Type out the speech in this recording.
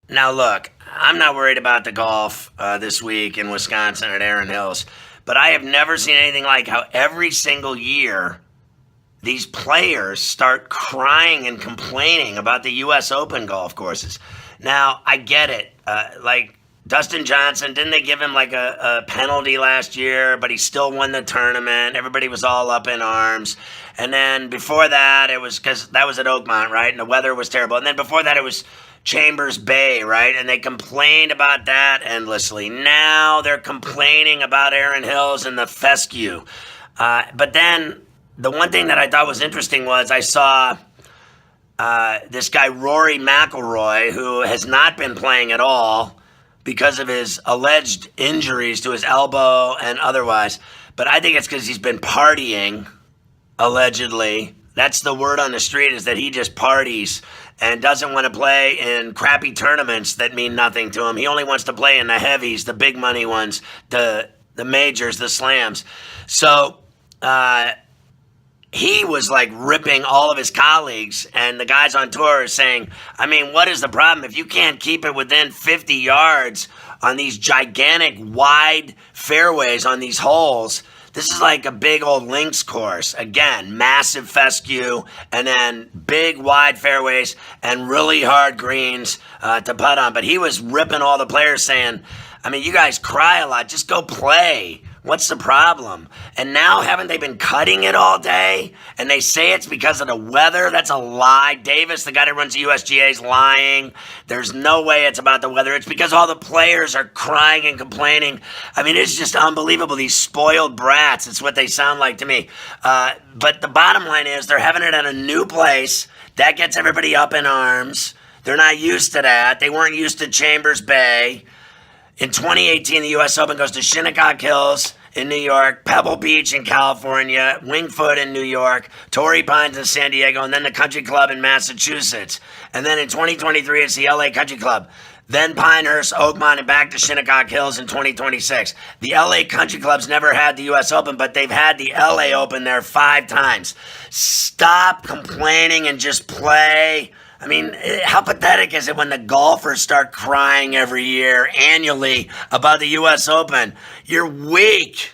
Now, look, I'm not worried about the golf this week in Wisconsin at Erin Hills, but I have never seen anything like how every single year these players start crying and complaining about the U.S. Open golf courses. Now, I get it. Like Dustin Johnson, didn't they give him like a penalty last year, but he still won the tournament? Everybody was all up in arms. And then before that, it was because that was at Oakmont, right? And the weather was terrible. And then before that, it was Chambers Bay, right? And they complained about that endlessly. Now they're complaining about Erin Hills and the fescue. But then the one thing that I thought was interesting was I saw this guy Rory McIlroy, who has not been playing at all because of his alleged injuries to his elbow and otherwise. But I think it's because he's been partying, allegedly. That's the word on the street, is that he just parties and doesn't want to play in crappy tournaments that mean nothing to him. He only wants to play in the heavies, the big money ones, the majors, the slams. So he was like ripping all of his colleagues, and the guys on tour are saying, I mean, what is the problem? If you can't keep it within 50 yards on these gigantic wide fairways on these holes, this is like a big old links course. Again, massive fescue, and then big wide fairways and really hard greens to putt on. But he was ripping all the players, saying, I mean, you guys cry a lot. Just go play. What's the problem? And now, haven't they been cutting it all day? And they say it's because of the weather? That's a lie. Davis, the guy that runs the USGA, is lying. There's no way it's about the weather. It's because all the players are crying and complaining. I mean, it's just unbelievable. These spoiled brats. It's what they sound like to me. But the bottom line is they're having it at a new place. That gets everybody up in arms. They're not used to that. They weren't used to Chambers Bay. In 2018, the U.S. Open goes to Shinnecock Hills in New York, Pebble Beach in California, Wingfoot in New York, Torrey Pines in San Diego, and then the Country Club in Massachusetts. And then in 2023, it's the L.A. Country Club. Then Pinehurst, Oakmont, and back to Shinnecock Hills in 2026. The L.A. Country Club's never had the U.S. Open, but they've had the L.A. Open there 5 times. Stop complaining and just play. I mean, how pathetic is it when the golfers start crying every year, annually, about the U.S. Open? You're weak.